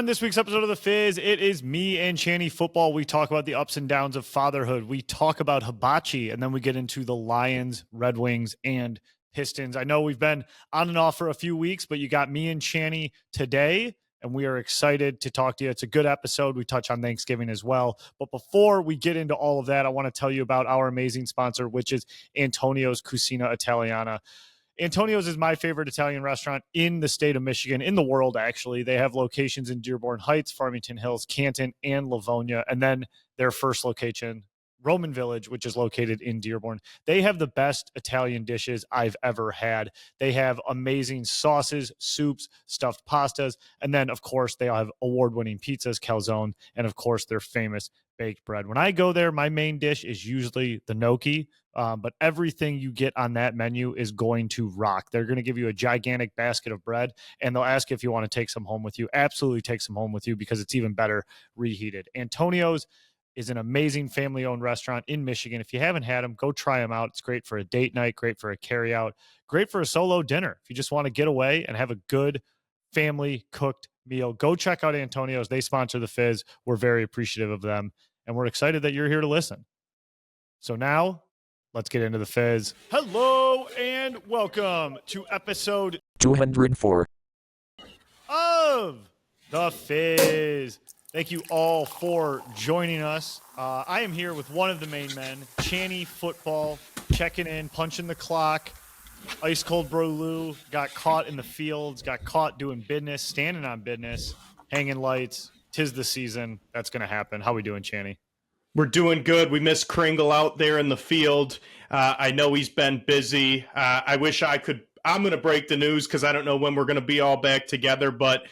On this week's episode of The Fizz, it is me and Channy Football. We talk about the ups and downs of fatherhood. We talk about Hibachi, and then we get into the Lions, Red Wings, and Pistons. I know we've been on and off for a few weeks, but you got me and Channy today, and we are excited to talk to you. It's a good episode. We touch on Thanksgiving as well. But before we get into all of that, I want to tell you about our amazing sponsor, which is Antonio's Cucina Italiana. Antonio's is my favorite Italian restaurant in the state of Michigan, in the world, actually. They have locations in Dearborn Heights, Farmington Hills, Canton, and Livonia. And then their first location, Roman Village, which is located in Dearborn. They have the best Italian dishes I've ever had. They have amazing sauces, soups, stuffed pastas. And then, of course, they have award-winning pizzas, calzone, and, of course, their famous baked bread. When I go there, my main dish is usually the gnocchi. But everything you get on that menu is going to rock. They're going to give you a gigantic basket of bread, and they'll ask if you want to take some home with you. Absolutely take some home with you because it's even better reheated. Antonio's is an amazing family-owned restaurant in Michigan. If you haven't had them, go try them out. It's great for a date night, great for a carry-out, great for a solo dinner. If you just want to get away and have a good family-cooked meal, go check out Antonio's. They sponsor The Fizz. We're very appreciative of them, and we're excited that you're here to listen. So now, let's get into The Fizz. Hello and welcome to episode 204 of The Fizz. Thank you all for joining us. I am here with one of the main men, Channy Football, checking in, punching the clock. Ice Cold Bro Lou got caught in the fields, got caught doing business, standing on business, hanging lights. 'Tis the season. That's going to happen. How we doing, Channy? We're doing good. We miss Kringle out there in the field. I know he's been busy. I wish I could. I'm going to break the news because I don't know when we're going to be all back together, but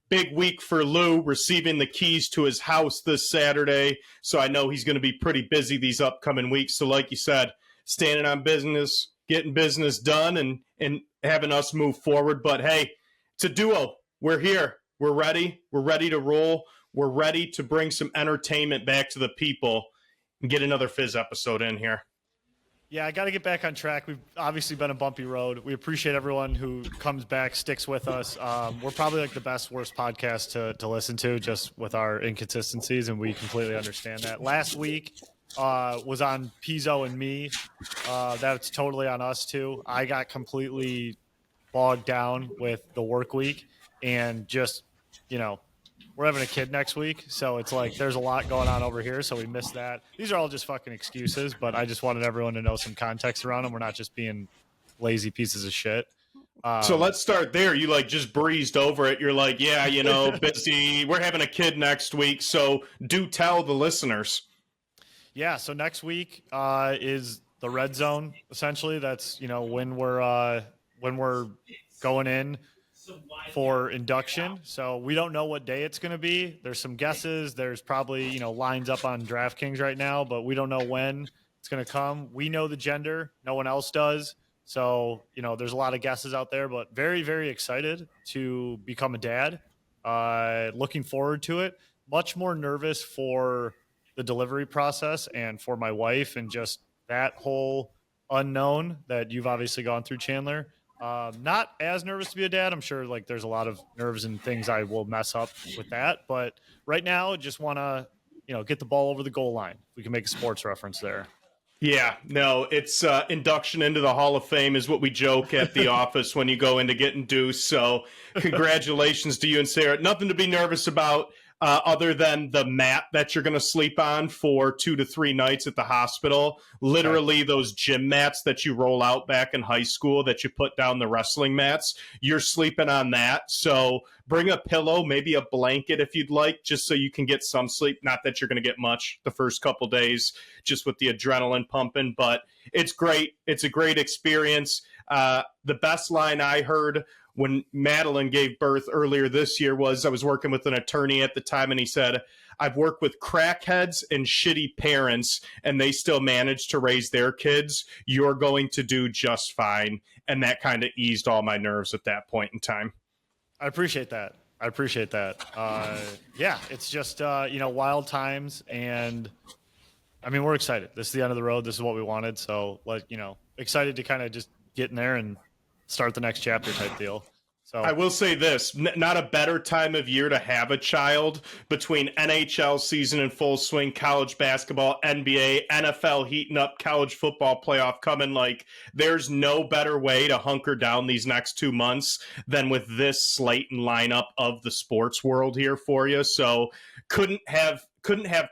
big week for Lou, receiving the keys to his house this Saturday. So I know he's going to be pretty busy these upcoming weeks. So like you said, standing on business, getting business done, and having us move forward. But hey, it's a duo. We're here. We're ready. We're ready to roll. We're ready to bring some entertainment back to the people and get another Fizz episode in here. Yeah, I got to get back on track. We've obviously been a bumpy road. We appreciate everyone who comes back, sticks with us. We're probably like the best, worst podcast to listen to just with our inconsistencies, and we completely understand that. Last week was on Pizzo and me. That's totally on us, too. I got completely bogged down with the work week and just, we're having a kid next week, so it's like there's a lot going on over here, so we missed that. These are all just fucking excuses, but I just wanted everyone to know some context around them. We're not just being lazy pieces of shit. So let's start there. You just breezed over it. You're like, yeah, busy. We're having a kid next week, so do tell the listeners. Yeah, so next week is the red zone, essentially. That's, when we're going in for induction. So we don't know what day it's going to be. There's some guesses. There's probably, lines up on DraftKings right now, but we don't know when it's going to come. We know the gender. No one else does. So, there's a lot of guesses out there, but very, very excited to become a dad. Looking forward to it. Much more nervous for the delivery process and for my wife and just that whole unknown that you've obviously gone through, Chandler. Not as nervous to be a dad. I'm sure there's a lot of nerves and things I will mess up with that. But right now, just want to, get the ball over the goal line. We can make a sports reference there. Yeah, no, it's induction into the Hall of Fame is what we joke at the office when you go in to get induced. So congratulations to you and Sarah. Nothing to be nervous about. Other than the mat that you're going to sleep on for 2 to 3 nights at the hospital. Literally those gym mats that you roll out back in high school that you put down the wrestling mats. You're sleeping on that. So bring a pillow, maybe a blanket if you'd like, just so you can get some sleep. Not that you're going to get much the first couple days just with the adrenaline pumping, but it's great. It's a great experience. The best line I heard when Madeline gave birth earlier this year was, I was working with an attorney at the time, and he said, I've worked with crackheads and shitty parents, and they still manage to raise their kids. You're going to do just fine. And that kind of eased all my nerves at that point in time. I appreciate that. Yeah, it's just, wild times. And, we're excited. This is the end of the road. This is what we wanted. So, excited to kind of just get in there and start the next chapter type deal. So I will say this, not a better time of year to have a child between NHL season in full swing, college basketball, NBA, NFL heating up, college football playoff coming. Like, there's no better way to hunker down these next 2 months than with this slate and lineup of the sports world here for you. So couldn't have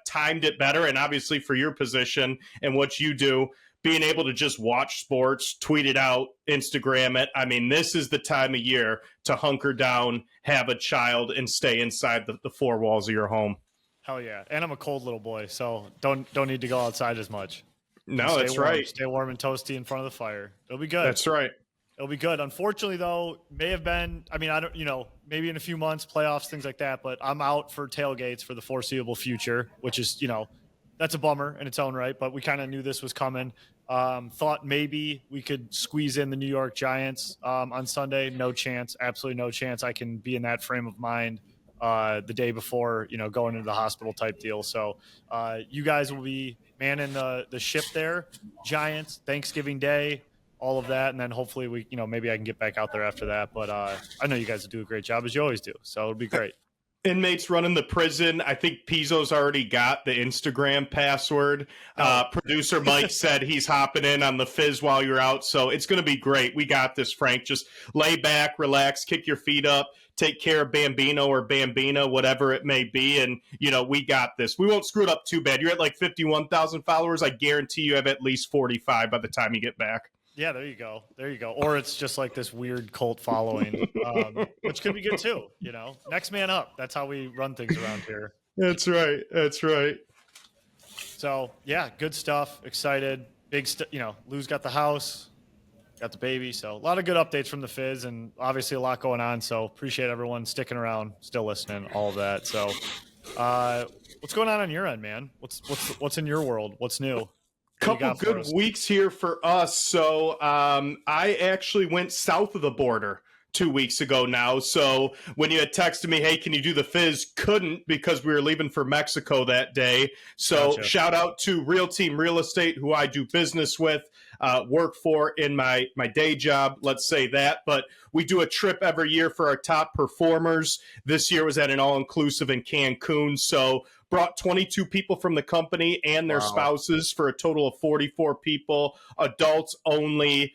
timed it better. And obviously for your position and what you do, being able to just watch sports, tweet it out, Instagram it. I mean, this is the time of year to hunker down, have a child, and stay inside the four walls of your home. hell yeah. And I'm a cold little boy, so don't need to go outside as much. No, that's warm, right. Stay warm and toasty in front of the fire. It'll be good. That's right. It'll be good. Unfortunately, though, may have been, I mean, I don't, maybe in a few months, playoffs, things like that, but I'm out for tailgates for the foreseeable future, which is, that's a bummer in its own right, but we kind of knew this was coming. Thought maybe we could squeeze in the New York Giants on Sunday. No chance. Absolutely no chance I can be in that frame of mind the day before, going into the hospital type deal. So you guys will be manning the ship there. Giants, Thanksgiving Day, all of that. And then hopefully we, maybe I can get back out there after that. But I know you guys will do a great job as you always do. So it'll be great. Inmates running the prison. I think Pizzo's already got the Instagram password. Producer Mike said he's hopping in on the Fizz while you're out. So it's going to be great. We got this, Frank. Just lay back, relax, kick your feet up, take care of Bambino or Bambina, whatever it may be. And, we got this. We won't screw it up too bad. You're at like 51,000 followers. I guarantee you have at least 45 by the time you get back. Yeah, there you go. Or it's just like this weird cult following, which could be good too. Next man up. That's how we run things around here. That's right. So yeah, good stuff. Excited. Big Lou's got the house, got the baby. So a lot of good updates from the Fizz, and obviously a lot going on. So appreciate everyone sticking around, still listening, all of that. So what's going on your end, man? What's in your world? What's new? Couple good weeks here for us. So I actually went south of the border 2 weeks ago now. So when you had texted me, hey, can you do the Fizz? Couldn't, because we were leaving for Mexico that day. So Gotcha. Shout Shout out to Real Team Real Estate, who I do business with, work for in my day job, let's say that. But we do a trip every year for our top performers. This year was at an all-inclusive in Cancun. So brought 22 people from the company and their spouses for a total of 44 people, adults only,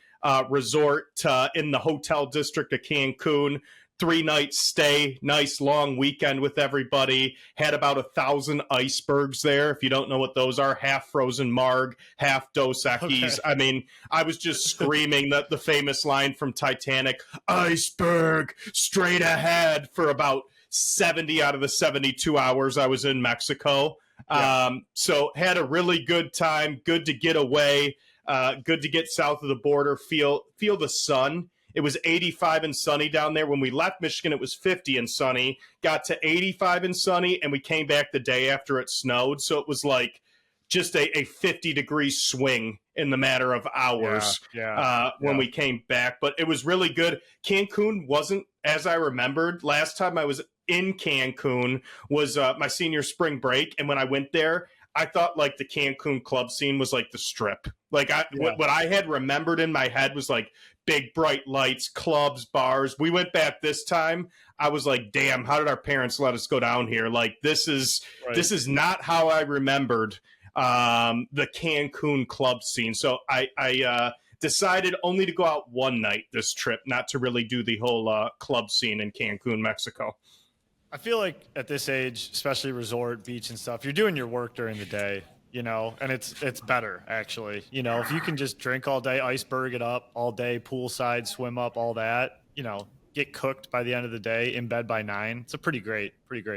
resort in the hotel district of Cancun. 3-night stay, nice long weekend with everybody. Had about 1,000 icebergs there. If you don't know what those are, half frozen marg, half Dos Equis. Okay. I mean, I was just screaming the famous line from Titanic, iceberg, straight ahead, for about 70 out of the 72 hours I was in Mexico. Yeah. So had a really good time, good to get away, good to get south of the border, feel the sun. It was 85 and sunny down there. When we left Michigan, it was 50 and sunny, got to 85 and sunny, and we came back the day after it snowed. So it was like just a 50-degree swing in the matter of hours when we came back. But it was really good. Cancun wasn't as I remembered. Last time I was in Cancun was my senior spring break. And when I went there, I thought like the Cancun club scene was like the Strip. Like what I had remembered in my head was like big bright lights, clubs, bars. We went back this time. I was like, damn, how did our parents let us go down here? Like this is not how I remembered the Cancun club scene. So I decided only to go out one night this trip, not to really do the whole club scene in Cancun, Mexico. I feel like at this age, especially resort, beach and stuff, you're doing your work during the day, and it's better actually. If you can just drink all day, iceberg it up all day, poolside, swim up, all that, get cooked by the end of the day, in bed by 9. It's a pretty great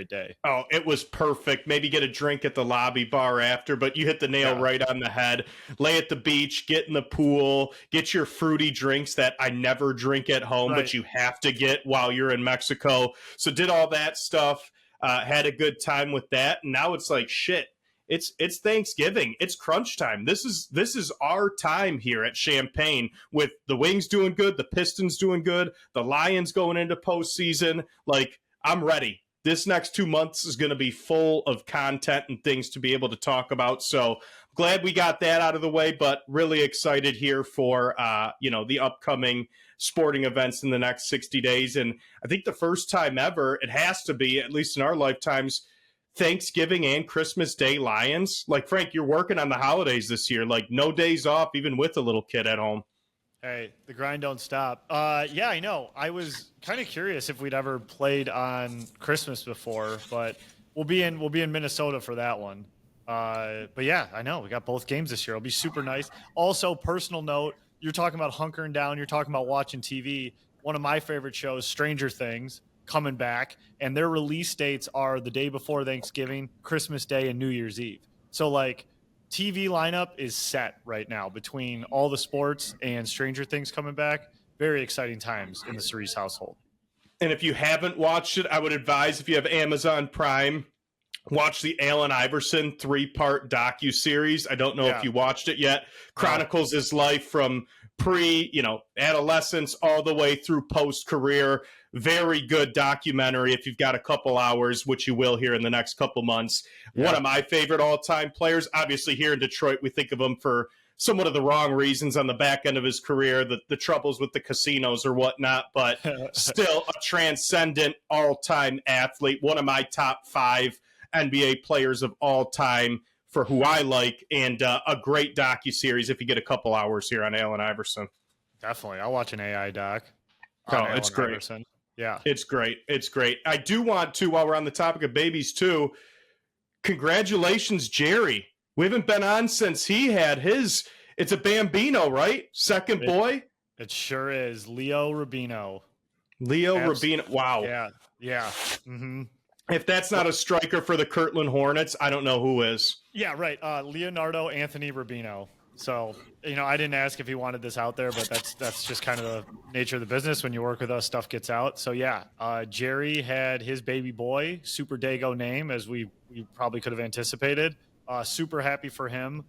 day. Oh, it was perfect. Maybe get a drink at the lobby bar after, but you hit the nail right on the head. Lay at the beach, get in the pool, get your fruity drinks that I never drink at home, but you have to get while you're in Mexico. So did all that stuff, had a good time with that. And now it's like, shit, it's Thanksgiving. It's crunch time. This is our time here at Champaign, with the Wings doing good, the Pistons doing good, the Lions going into postseason. Like, I'm ready. this next 2 months is going to be full of content and things to be able to talk about. So glad we got that out of the way, but really excited here for, the upcoming sporting events in the next 60 days. And I think the first time ever, it has to be, at least in our lifetimes, Thanksgiving and Christmas Day Lions. Like, Frank, you're working on the holidays this year, like no days off, even with a little kid at home. Hey, the grind don't stop. Yeah, I know. I was kind of curious if we'd ever played on Christmas before, but we'll be in Minnesota for that one. But yeah, I know we got both games this year. It'll be super nice. Also, personal note, you're talking about hunkering down, you're talking about watching TV. One of my favorite shows, Stranger Things, coming back, and their release dates are the day before Thanksgiving, Christmas Day, and New Year's Eve. So like TV lineup is set right now between all the sports and Stranger Things coming back. Very exciting times in the Cerise household. And if you haven't watched it, I would advise, if you have Amazon Prime, watch the Allen Iverson 3-part docu-series. I don't know if you watched it yet. Chronicles his life from adolescence all the way through post-career. Very good documentary if you've got a couple hours, which you will here in the next couple months. Yeah. One of my favorite all-time players. Obviously, here in Detroit, we think of him for somewhat of the wrong reasons on the back end of his career, the troubles with the casinos or whatnot, but still a transcendent all-time athlete, one of my top 5 NBA players of all time for who I like, and a great docuseries if you get a couple hours here on Allen Iverson. Definitely. I'll watch an AI doc. Oh, it's great. Iverson. Yeah. It's great. It's great. I do want to, while we're on the topic of babies too, congratulations, Jerry. We haven't been on since he had his, it's a Bambino, right? Second boy? It sure is. Leo Rubino. Rubino. Wow. Yeah. Yeah. Mm-hmm. If that's not a striker for the Kirtland Hornets, I don't know who is. Yeah, right. Leonardo Anthony Rubino. So, I didn't ask if he wanted this out there, but that's just kind of the nature of the business. When you work with us, stuff gets out. So, yeah, Jerry had his baby boy, Super Dago name, as we probably could have anticipated. Super happy for him.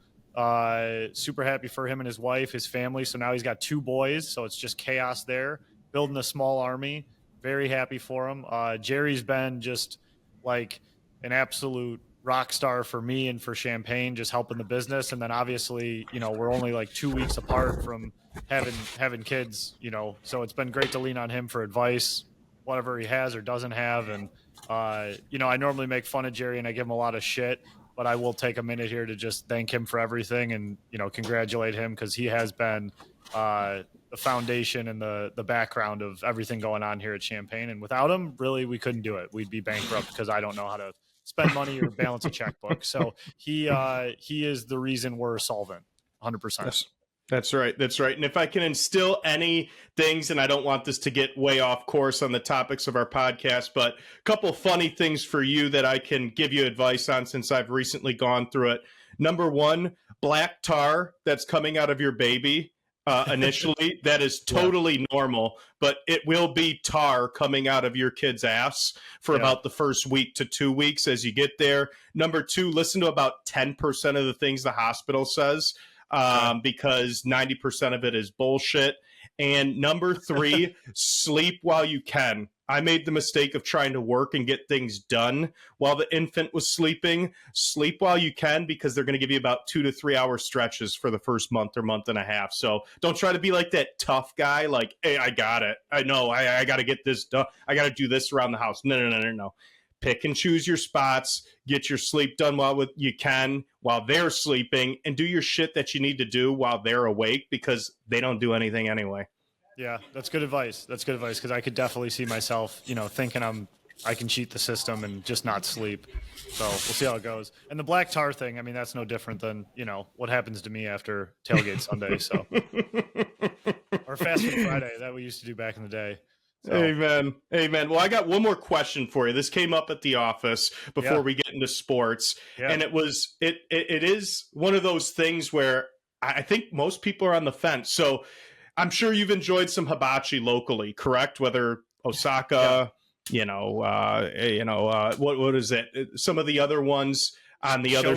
Super happy for him and his wife, his family. So now he's got 2 boys, so it's just chaos there. Building a small army. Very happy for him. Jerry's been just like an absolute rock star for me and for Champaign, just helping the business. And then obviously, we're only like 2 weeks apart from having kids, so it's been great to lean on him for advice, whatever he has or doesn't have. And, I normally make fun of Jerry and I give him a lot of shit, but I will take a minute here to just thank him for everything and, congratulate him, because he has been the foundation and the background of everything going on here at Champaign. And without him, really, we couldn't do it. We'd be bankrupt because I don't know how to spend money or balance a checkbook. So he is the reason we're solvent, 100%. That's right. That's right. And if I can instill any things, and I don't want this to get way off course on the topics of our podcast, but a couple funny things for you that I can give you advice on since I've recently gone through it. Number 1, black tar that's coming out of your baby. Initially, that is totally normal, but it will be tar coming out of your kid's ass for about the first week to 2 weeks as you get there. Number 2, listen to about 10% of the things the hospital says, because 90% of it is bullshit. And number 3, sleep while you can. I made the mistake of trying to work and get things done while the infant was sleeping. Sleep while you can, because they're going to give you about 2 to 3 hour stretches for the first month or month and a half. So don't try to be like that tough guy. Like, hey, I got it. I know I got to get this done. I got to do this around the house. No. Pick and choose your spots. Get your sleep done while you can, while they're sleeping, and do your shit that you need to do while they're awake, because they don't do anything anyway. Yeah, that's good advice. That's good advice, because I could definitely see myself, thinking I can cheat the system and just not sleep. So we'll see how it goes. And the black tar thing, I mean, that's no different than, what happens to me after tailgate Sunday. So or fast food Friday that we used to do back in the day. So. Amen. Well, I got one more question for you. This came up at the office before we get into sports. Yeah. And it is one of those things where I think most people are on the fence. So I'm sure you've enjoyed some hibachi locally, correct? Whether Osaka, what is it? Some of the other ones on the other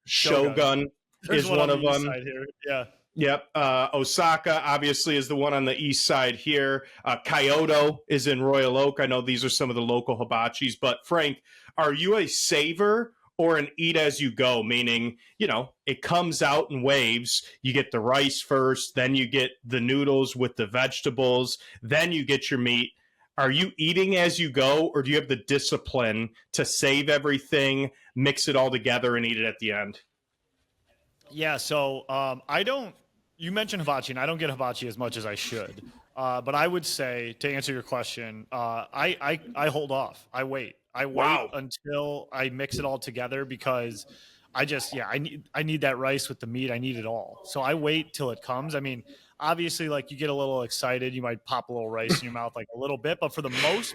Shogun is one of them. Here. Yeah. Yep. Osaka obviously is the one on the east side here. Kyoto is in Royal Oak. I know these are some of the local hibachis, but Frank, are you a saver or an eat as you go? Meaning, it comes out in waves. You get the rice first, then you get the noodles with the vegetables, then you get your meat. Are you eating as you go, or do you have the discipline to save everything, mix it all together, and eat it at the end? Yeah, so I don't. You mentioned hibachi, and I don't get hibachi as much as I should. But I would say, to answer your question, I hold off. I wait Wow. until I mix it all together because I need that rice with the meat. I need it all. So I wait till it comes. I mean, obviously, like you get a little excited, you might pop a little rice in your mouth like a little bit, but for the most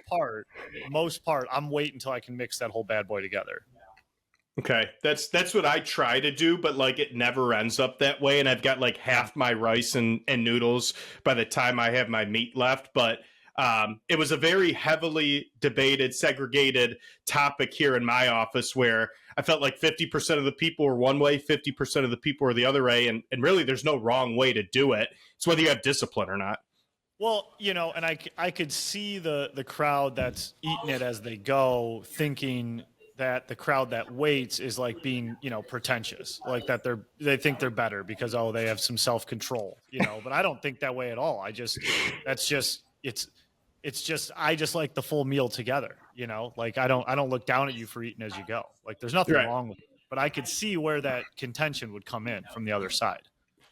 part, I'm waiting until I can mix that whole bad boy together. Okay, that's what I try to do, but like it never ends up that way, and I've got like Yeah. half my rice and noodles by the time I have my meat left. But it was a very heavily debated, segregated topic here in my office, where I felt like 50% of the people were one way, 50% of the people were the other way, and really, there's no wrong way to do it. It's whether you have discipline or not. Well, and I could see the crowd that's eating it as they go, thinking that the crowd that waits is like being, pretentious, like that they think they're better because they have some self control, But I don't think that way at all. That's just it's just I just like the full meal together, Like I don't look down at you for eating as you go. Like there's nothing Right. wrong with it, but I could see where that contention would come in from the other side.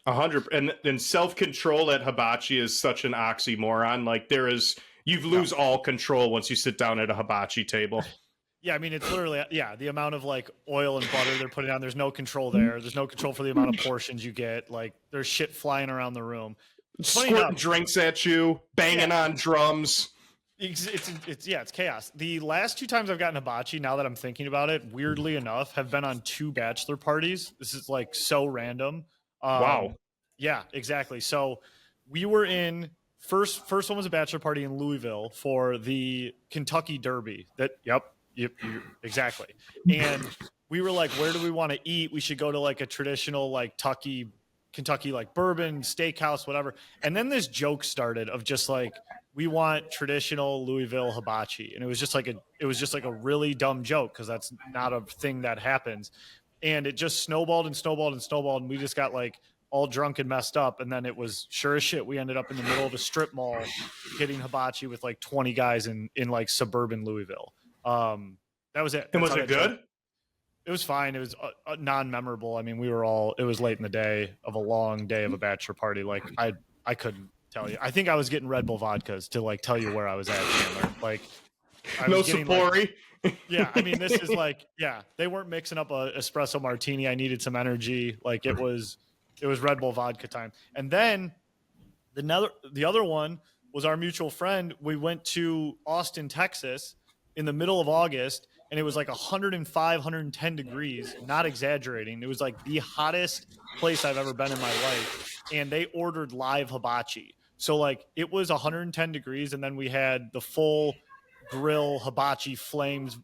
100 and self control at hibachi is such an oxymoron. Like you No. lose all control once you sit down at a hibachi table. Yeah, I mean, it's literally, the amount of like oil and butter they're putting on. There's no control there. There's no control for the amount of portions you get. Like there's shit flying around the room. Funny Squirting enough, drinks at you, banging yeah, on drums. it's chaos. The last two times I've gotten hibachi, now that I'm thinking about it, weirdly enough, have been on two bachelor parties. This is like so random. Wow. Yeah, exactly. So we were in first one was a bachelor party in Louisville for the Kentucky Derby. Yep, exactly. And we were like, where do we want to eat? We should go to like a traditional like Kentucky like bourbon steakhouse, whatever. And then this joke started of just like we want traditional Louisville hibachi, and it was just like a really dumb joke because that's not a thing that happens. And it just snowballed and snowballed and snowballed, and we just got like all drunk and messed up. And then it was sure as shit. We ended up in the middle of a strip mall getting hibachi with like 20 guys in like suburban Louisville. That was it. And That's was how it that joke. good? It was fine. It was non-memorable. I mean, it was late in the day of a long day of a bachelor party. Like I couldn't tell you. I think I was getting Red Bull vodkas to like tell you where I was at, Chandler. Like I No was getting like, Sapori? yeah, I mean, this is like, yeah, they weren't mixing up a espresso martini. I needed some energy. Like it was Red Bull vodka time. And then the other one was our mutual friend. We went to Austin, Texas in the middle of August, and it was like 105, 110 degrees, not exaggerating. It was like the hottest place I've ever been in my life. And they ordered live hibachi. So like it was 110 degrees, and then we had the full grill hibachi flames,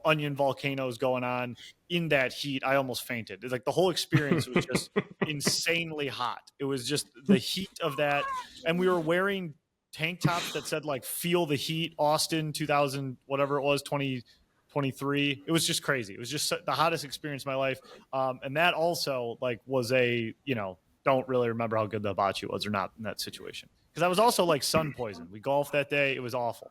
onion volcanoes going on in that heat. I almost fainted. It's like the whole experience was just insanely hot. It was just the heat of that. And we were wearing tank tops that said like feel the heat Austin 2000 whatever it was 2023. It was just crazy. It was just the hottest experience of my life. And that also like was don't really remember how good the hibachi was or not in that situation because I was also like sun poisoned. We golfed that day. It was awful.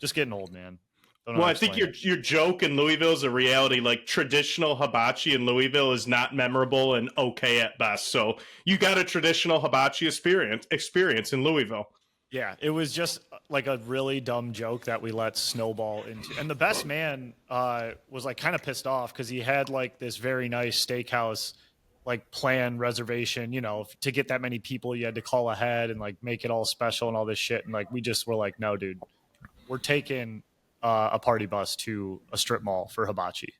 Just getting old, man. Don't know Well, how to I think explain it. your joke in Louisville is a reality. Like traditional hibachi in Louisville is not memorable and okay at best. So you got a traditional hibachi experience in Louisville. Yeah, it was just like a really dumb joke that we let snowball into. And the best man was like kind of pissed off because he had like this very nice steakhouse like plan reservation, to get that many people you had to call ahead and like make it all special and all this shit. And like we just were like, no, dude, we're taking a party bus to a strip mall for hibachi.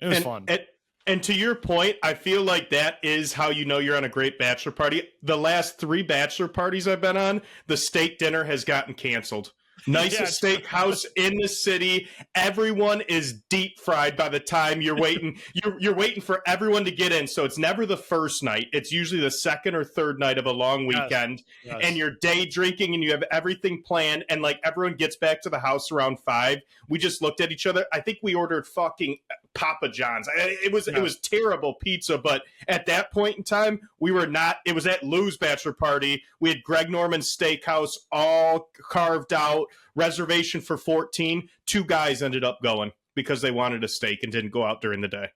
It was And, fun. and and to your point, I feel like that is how you know you're on a great bachelor party. The last three bachelor parties I've been on, the steak dinner has gotten canceled. Nicest steakhouse in the city. Everyone is deep fried by the time you're waiting. You're waiting for everyone to get in. So it's never the first night. It's usually the second or third night of a long weekend. Yes. And you're day drinking and you have everything planned. And like everyone gets back to the house around 5. We just looked at each other. I think we ordered fucking Papa John's. It was terrible pizza, but at that point in time, we were not. It was at Lou's bachelor party. We had Greg Norman's Steakhouse all carved out, reservation for 14. 2 guys ended up going because they wanted a steak and didn't go out during the day.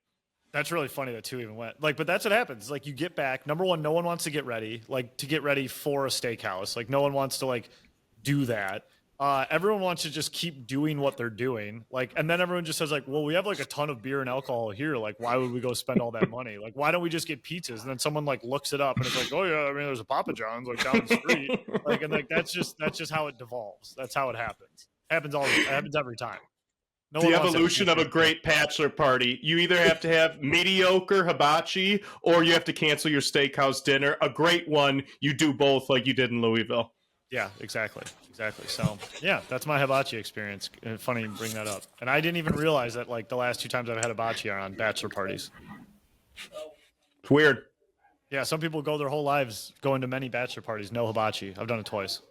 That's really funny that 2 even went. Like, but that's what happens. Like, you get back. Number one, no one wants to get ready. Like, to get ready for a steakhouse. Like, no one wants to like do that. Everyone wants to just keep doing what they're doing. Like, and then everyone just says like, well, we have like a ton of beer and alcohol here. Like, why would we go spend all that money? Like, why don't we just get pizzas? And then someone like looks it up and it's like, oh yeah, I mean, there's a Papa John's like down the street. Like, and like, that's just how it devolves. That's how it happens. It happens every time. The evolution of a great bachelor party. You either have to have mediocre hibachi or you have to cancel your steakhouse dinner. A great one, you do both like you did in Louisville. Yeah, exactly. So, yeah, that's my hibachi experience. Funny you bring that up. And I didn't even realize that, like, the last 2 times I've had hibachi are on bachelor parties. It's weird. Yeah, some people go their whole lives going to many bachelor parties. No hibachi. I've done it twice.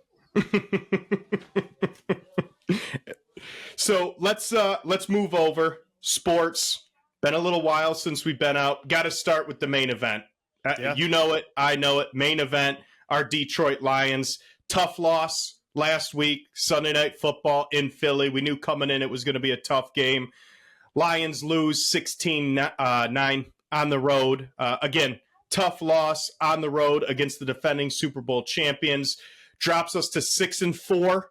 So let's move over. Sports. Been a little while since we've been out. Got to start with the main event. Yeah. You know it. I know it. Main event. Our Detroit Lions. Tough loss last week. Sunday Night Football in Philly. We knew coming in it was going to be a tough game. Lions lose 16-9 on the road. Again, tough loss on the road against the defending Super Bowl champions. Drops us to 6-4.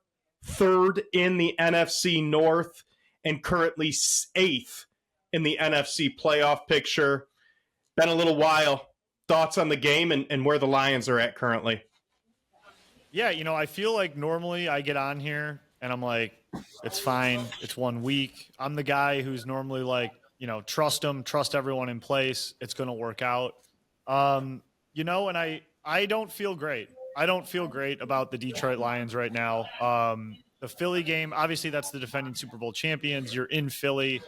Third in the NFC North, and currently 8th in the NFC playoff picture. Been a little while. Thoughts on the game and where the Lions are at currently? Yeah, I feel like normally I get on here and I'm like, it's fine. It's 1 week. I'm the guy who's normally like, trust them, trust everyone in place. It's going to work out. And I don't feel great. I don't feel great about the Detroit Lions right now. The Philly game, obviously that's the defending Super Bowl champions. You're in Philly.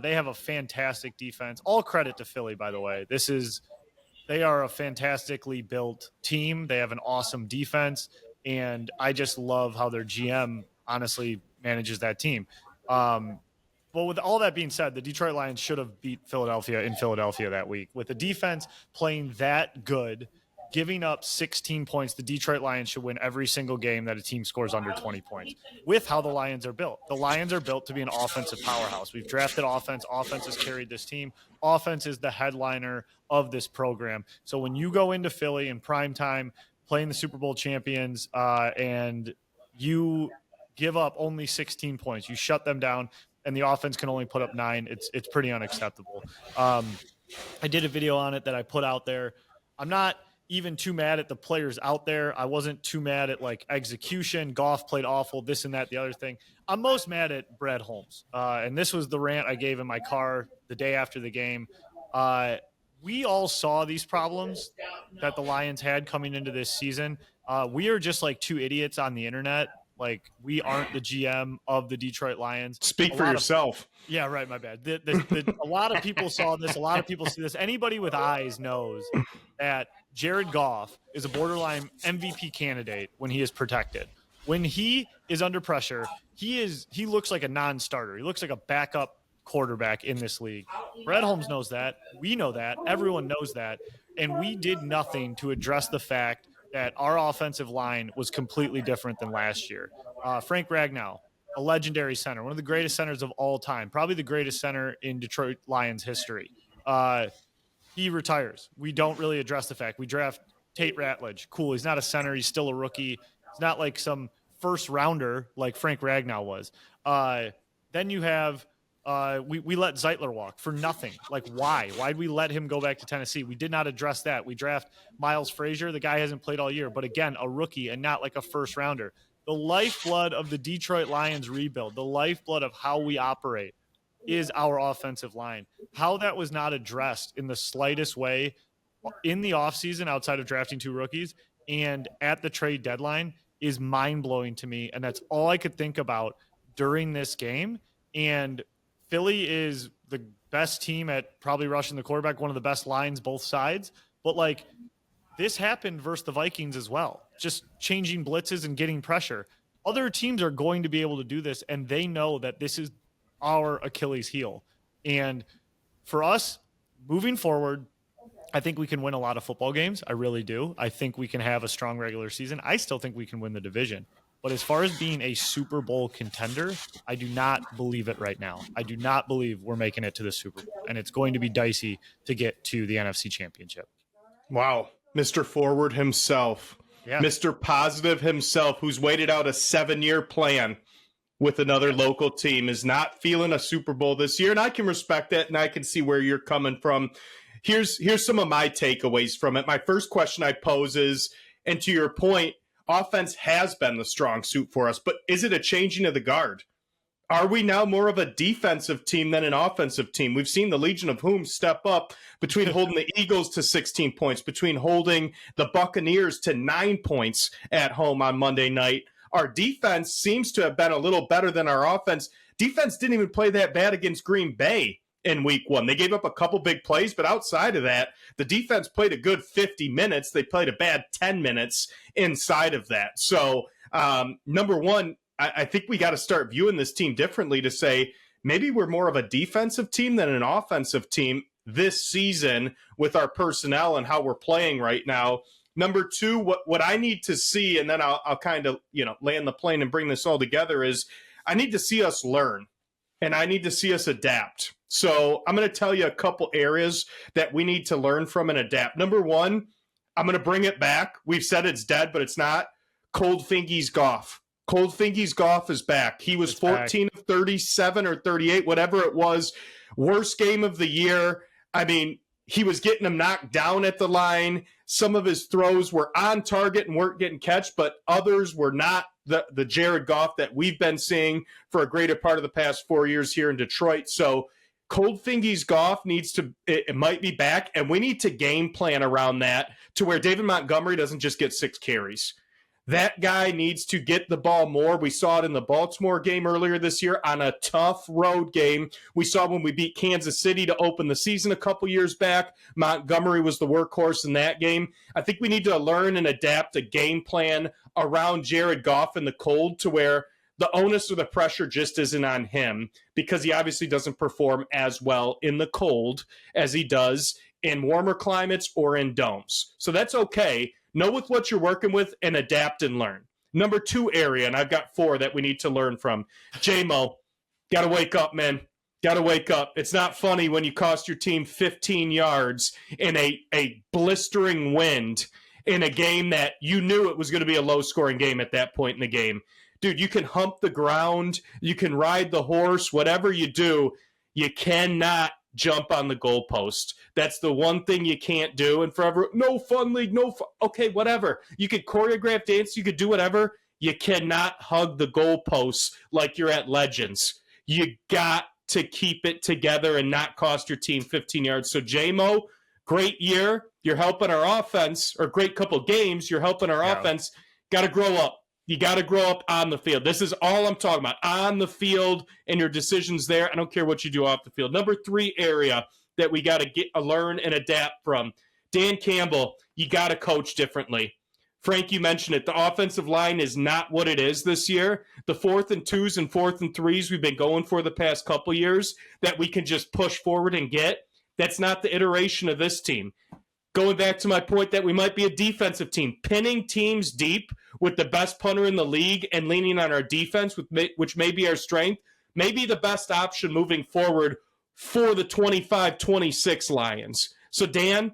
They have a fantastic defense. All credit to Philly, by the way. They are a fantastically built team. They have an awesome defense, and I just love how their GM honestly manages that team. Well, with all that being said, the Detroit Lions should have beat Philadelphia in Philadelphia that week. With the defense playing that good, giving up 16 points, the Detroit Lions should win every single game that a team scores under 20 points. With how the Lions are built. The Lions are built to be an offensive powerhouse. We've drafted offense. Offense has carried this team. Offense is the headliner of this program. So when you go into Philly in prime time, playing the Super Bowl champions, and you give up only 16 points, you shut them down, and the offense can only put up 9, it's pretty unacceptable. I did a video on it that I put out there. I'm not even too mad at the players out there. I wasn't too mad at like execution. Goff played awful, this and that, the other thing. I'm most mad at Brad Holmes. And this was the rant I gave in my car the day after the game. We all saw these problems that the Lions had coming into this season. We are just like 2 idiots on the internet. Like, we aren't the GM of the Detroit Lions. Speak for yourself. Yeah, right. My bad. A lot of people saw this. A lot of people see this. Anybody with eyes knows that Jared Goff is a borderline MVP candidate when he is protected. When he is under pressure, he looks like a non-starter. He looks like a backup quarterback in this league. Brad Holmes knows that. We know that. Everyone knows that. And we did nothing to address the fact that our offensive line was completely different than last year. Frank Ragnow, a legendary center, one of the greatest centers of all time, probably the greatest center in Detroit Lions history. He retires. We don't really address the fact. We draft Tate Ratledge. Cool. He's not a center. He's still a rookie. He's not like some first rounder like Frank Ragnow was. Then you have we let Zeitler walk for nothing. Like, why? Why'd we let him go back to Tennessee? We did not address that. We draft Miles Frazier. The guy hasn't played all year, but again, a rookie and not like a first rounder. The lifeblood of the Detroit Lions rebuild, the lifeblood of how we operate is our offensive line. How that was not addressed in the slightest way in the offseason outside of drafting 2 rookies and at the trade deadline is mind-blowing to me. And that's all I could think about during this game. And Philly is the best team at probably rushing the quarterback, one of the best lines, both sides. But like, this happened versus the Vikings as well, just changing blitzes and getting pressure. Other teams are going to be able to do this, and they know that this is our Achilles heel. And for us, moving forward, I think we can win a lot of football games. I really do. I think we can have a strong regular season. I still think we can win the division. But as far as being a Super Bowl contender, I do not believe it right now. I do not believe we're making it to the Super Bowl, and it's going to be dicey to get to the NFC Championship. Wow. Mr. Forward himself, Mr. Positive himself, who's waited out a 7-year plan with another local team, is not feeling a Super Bowl this year. And I can respect that, and I can see where you're coming from. Here's some of my takeaways from it. My first question I pose is, and to your point, offense has been the strong suit for us, but is it a changing of the guard? Are we now more of a defensive team than an offensive team? We've seen the Legion of Whom step up between holding the Eagles to 16 points, between holding the Buccaneers to 9 points at home on Monday night. Our defense seems to have been a little better than our offense. Defense didn't even play that bad against Green Bay in week 1. They gave up a couple big plays, but outside of that, the defense played a good 50 minutes. They played a bad 10 minutes inside of that. So, number one, I think we got to start viewing this team differently to say maybe we're more of a defensive team than an offensive team this season with our personnel and how we're playing right now. Number two, what I need to see, and then I'll kind of, land the plane and bring this all together, is I need to see us learn and I need to see us adapt. So I'm going to tell you a couple areas that we need to learn from and adapt. Number one, I'm going to bring it back. We've said it's dead, but it's not. Cold Fingies Goff. Cold Fingies Goff is back. He was 14 of 37 or 38, whatever it was. Worst game of the year. I mean, he was getting them knocked down at the line. Some of his throws were on target and weren't getting catch, but others were not the Jared Goff that we've been seeing for a greater part of the past 4 years here in Detroit. So Cold Fingies Goff it might be back, and we need to game plan around that to where David Montgomery doesn't just get 6 carries. That guy needs to get the ball more. We saw it in the Baltimore game earlier this year on a tough road game. We saw when we beat Kansas City to open the season a couple years back. Montgomery was the workhorse in that game. I think we need to learn and adapt a game plan around Jared Goff in the cold to where the onus or the pressure just isn't on him because he obviously doesn't perform as well in the cold as he does in warmer climates or in domes. So that's okay. Know with what you're working with and adapt and learn. Number 2 area, and I've got 4 that we need to learn from. J-Mo, got to wake up, man. Got to wake up. It's not funny when you cost your team 15 yards in a blistering wind in a game that you knew it was going to be a low-scoring game at that point in the game. Dude, you can hump the ground. You can ride the horse. Whatever you do, you cannot jump on the goalpost. That's the one thing you can't do. And forever, no fun league, no fun. Okay, whatever. You could choreograph dance, you could do whatever. You cannot hug the goalposts like you're at Legends. You got to keep it together and not cost your team 15 yards. So J-Mo, great year. You're helping our offense, or great couple games. You're helping our offense. Got to grow up. You got to grow up on the field. This is all I'm talking about, on the field and your decisions there. I don't care what you do off the field. Number 3 area that we got to learn and adapt from. Dan Campbell, you got to coach differently. Frank, you mentioned it. The offensive line is not what it is this year. The 4th and 2s and 4th and 3s we've been going for the past couple years that we can just push forward and get, that's not the iteration of this team. Going back to my point that we might be a defensive team, pinning teams deep with the best punter in the league and leaning on our defense, which may be our strength, may be the best option moving forward for the 25-26 Lions. So, Dan,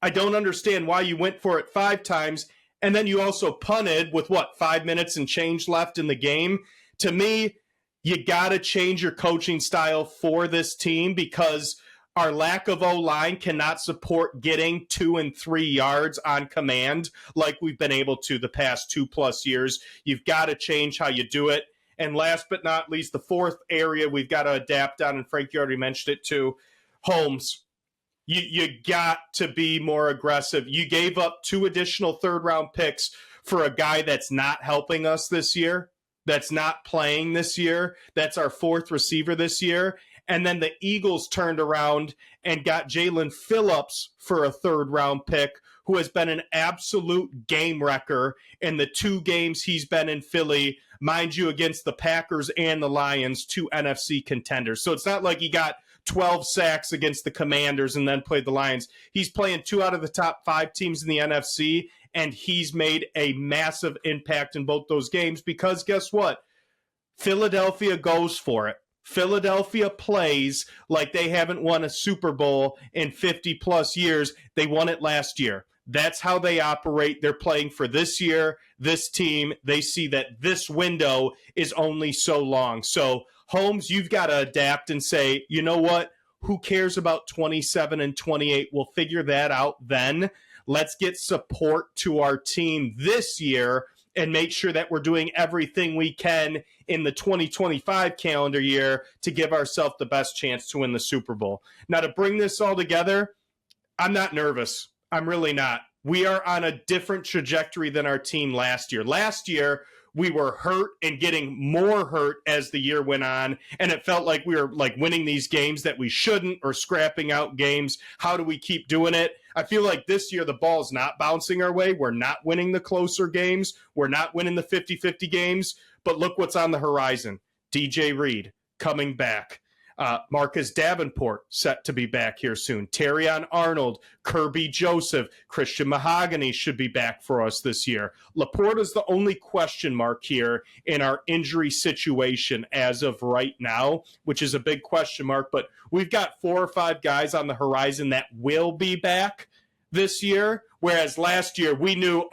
I don't understand why you went for it 5 times, and then you also punted with, 5 minutes and change left in the game? To me, you got to change your coaching style for this team because our lack of O-line cannot support getting 2 and 3 yards on command like we've been able to the past 2+ years. You've got to change how you do it. And last but not least, the 4th area we've got to adapt on, and Frank, you already mentioned it too, Holmes. You got to be more aggressive. You gave up 2 additional 3rd-round picks for a guy that's not helping us this year, that's not playing this year, that's our fourth receiver this year. And then the Eagles turned around and got Jalen Phillips for a third-round pick, who has been an absolute game wrecker in the 2 games he's been in Philly, mind you, against the Packers and the Lions, 2 NFC contenders. So it's not like he got 12 sacks against the Commanders and then played the Lions. He's playing 2 out of the top 5 teams in the NFC, and he's made a massive impact in both those games because guess what? Philadelphia goes for it. Philadelphia plays like they haven't won a Super Bowl in 50-plus years. They won it last year. That's how they operate. They're playing for this year, this team. They see that this window is only so long. So, Holmes, you've got to adapt and say, you know what? Who cares about 27 and 28? We'll figure that out then. Let's get support to our team this year and make sure that we're doing everything we can in the 2025 calendar year to give ourselves the best chance to win the Super Bowl. Now, to bring this all together, I'm not nervous. I'm really not. We are on a different trajectory than our team last year. Last year, we were hurt and getting more hurt as the year went on, and it felt like we were like winning these games that we shouldn't or scrapping out games. How do we keep doing it? I feel like this year the ball's not bouncing our way. We're not winning the closer games. We're not winning the 50-50 games, but look what's on the horizon. DJ Reed coming back. Marcus Davenport set to be back here soon. Terrion Arnold, Kirby Joseph, Christian Mahogany should be back for us this year. Laporta's the only question mark here in our injury situation as of right now, which is a big question mark. But we've got 4 or 5 guys on the horizon that will be back this year, whereas last year we knew,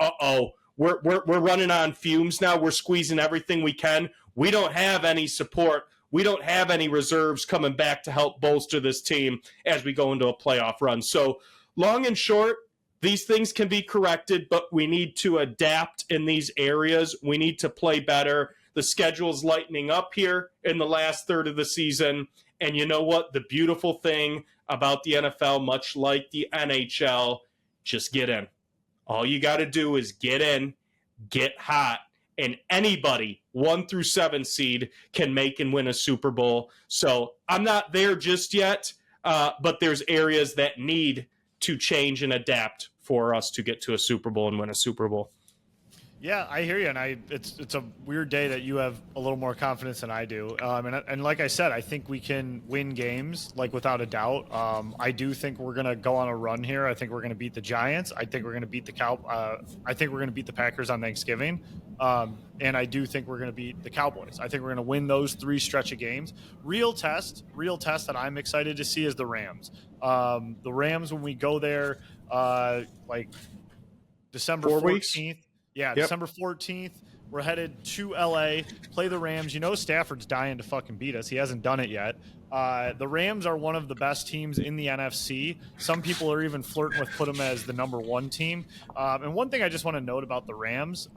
we're running on fumes now. We're squeezing everything we can. We don't have any support. We don't have any reserves coming back to help bolster this team as we go into a playoff run. So long and short, these things can be corrected, but we need to adapt in these areas. We need to play better. The schedule's lightening up here in the last third of the season. And you know what? The beautiful thing about the NFL, much like the NHL, just get in. All you got to do is get in, get hot, and anybody 1 through 7 seed can make and win a Super Bowl. So I'm not there just yet, but there's areas that need to change and adapt for us to get to a Super Bowl and win a Super Bowl. Yeah, I hear you, and it's a weird day that you have a little more confidence than I do. And like I said, I think we can win games, like without a doubt. I do think we're gonna go on a run here. I think we're gonna beat the Giants. I think we're gonna beat I think we're gonna beat the Packers on Thanksgiving, and I do think we're gonna beat the Cowboys. I think we're gonna win those 3 stretch of games. Real test that I'm excited to see is the Rams. The Rams, when we go there, like December 14th. Yeah, yep. December 14th, we're headed to LA, play the Rams. You know Stafford's dying to fucking beat us. He hasn't done it yet. The Rams are one of the best teams in the NFC. Some people are even flirting with put them as the number 1 team. And one thing I just want to note about the Rams,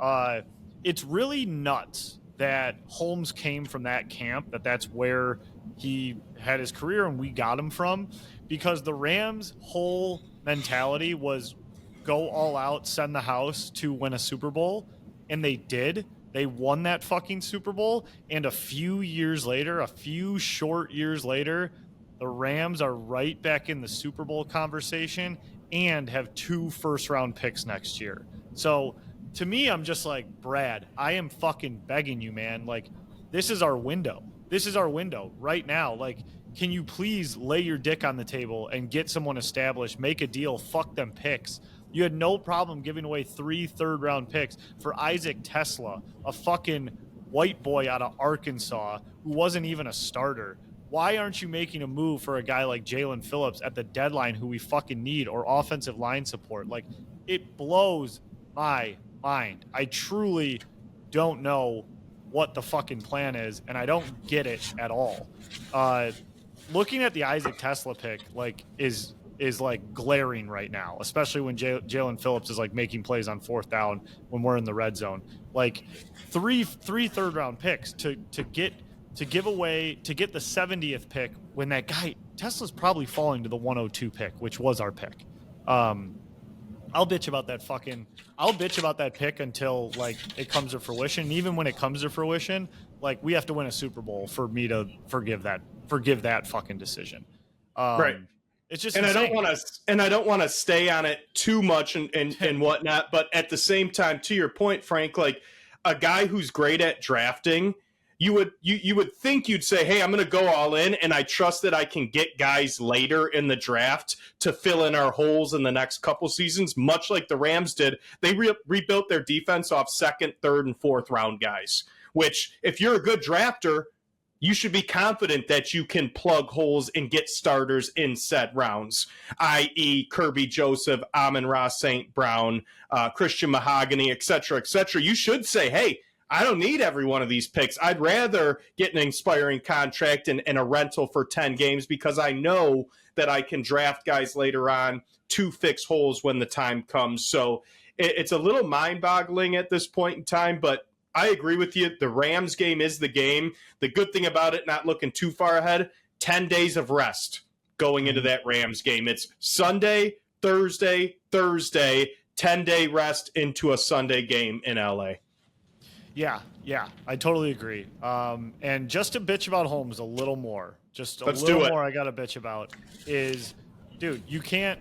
it's really nuts that Holmes came from that camp, that's where he had his career and we got him from, because the Rams' whole mentality was go all out, send the house to win a Super Bowl, and they did. They won that fucking Super Bowl, and a few short years later, the Rams are right back in the Super Bowl conversation and have 2 first-round picks next year. So, to me, I'm just like, Brad, I am fucking begging you, man. Like, this is our window. This is our window right now. Like, can you please lay your dick on the table and get someone established, make a deal, fuck them picks. You had no problem giving away 3 third-round picks for Isaac Tesla, a fucking white boy out of Arkansas who wasn't even a starter. Why aren't you making a move for a guy like Jalen Phillips at the deadline who we fucking need, or offensive line support? Like, it blows my mind. I truly don't know what the fucking plan is, and I don't get it at all. Looking at the Isaac Tesla pick, like, is like glaring right now, especially when Jalen Phillips is like making plays on 4th down when we're in the red zone. Like, three third-round picks to get the 70th pick when that guy Tesla's probably falling to the 102 pick, which was our pick. I'll bitch about that pick until like it comes to fruition. And even when it comes to fruition, like we have to win a Super Bowl for me to forgive that fucking decision. Right. It's just And insane. I don't want to stay on it too much and whatnot. But at the same time, to your point, Frank, like a guy who's great at drafting, you would think you'd say, hey, I'm going to go all in, and I trust that I can get guys later in the draft to fill in our holes in the next couple seasons, much like the Rams did. They rebuilt their defense off second, third, and fourth round guys, which if you're a good drafter, you should be confident that you can plug holes and get starters in said rounds, i.e. Kirby Joseph, Amon-Ra St. Brown, Christian Mahogany, et cetera, et cetera. You should say, hey, I don't need every one of these picks. I'd rather get an expiring contract and a rental for 10 games because I know that I can draft guys later on to fix holes when the time comes. So it's a little mind-boggling at this point in time, but I agree with you. The Rams game is the game. The good thing about it, not looking too far ahead, 10 days of rest going into that Rams game. It's Sunday, Thursday, 10-day rest into a Sunday game in LA. Yeah, I totally agree. And just to bitch about Holmes a little more, I got to bitch about is, dude, you can't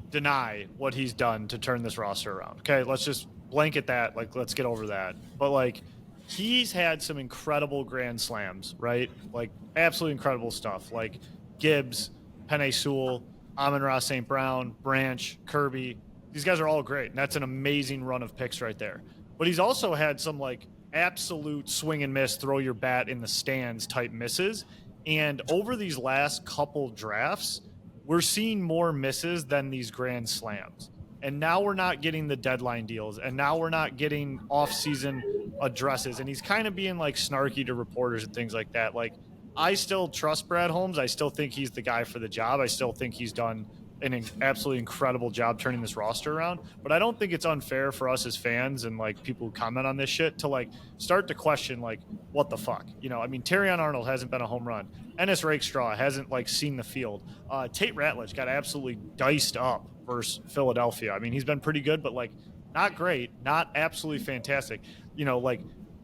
deny what he's done to turn this roster around. Okay, let's just blanket that. Like, let's get over that. But like, he's had some incredible grand slams, right? Like, absolutely incredible stuff. Like Gibbs, Penei Sewell, Amon-Ra St. Brown, Branch, Kirby. These guys are all great, and that's an amazing run of picks right there. But he's also had some like absolute swing and miss, throw your bat in the stands type misses. And over these last couple drafts, we're seeing more misses than these grand slams. And now we're not getting the deadline deals, and now we're not getting off-season addresses. And he's kind of being like snarky to reporters and things like that. Like, I still trust Brad Holmes. I still think he's the guy for the job. I still think he's done an absolutely incredible job turning this roster around. But I don't think it's unfair for us as fans and like people who comment on this shit to like start to question like, what the fuck? You know, I mean, Terrion Arnold hasn't been a home run. Ennis Rakestraw hasn't like seen the field. Tate Ratledge got absolutely diced up versus Philadelphia. I mean, he's been pretty good, but like not great, not absolutely fantastic. You know, like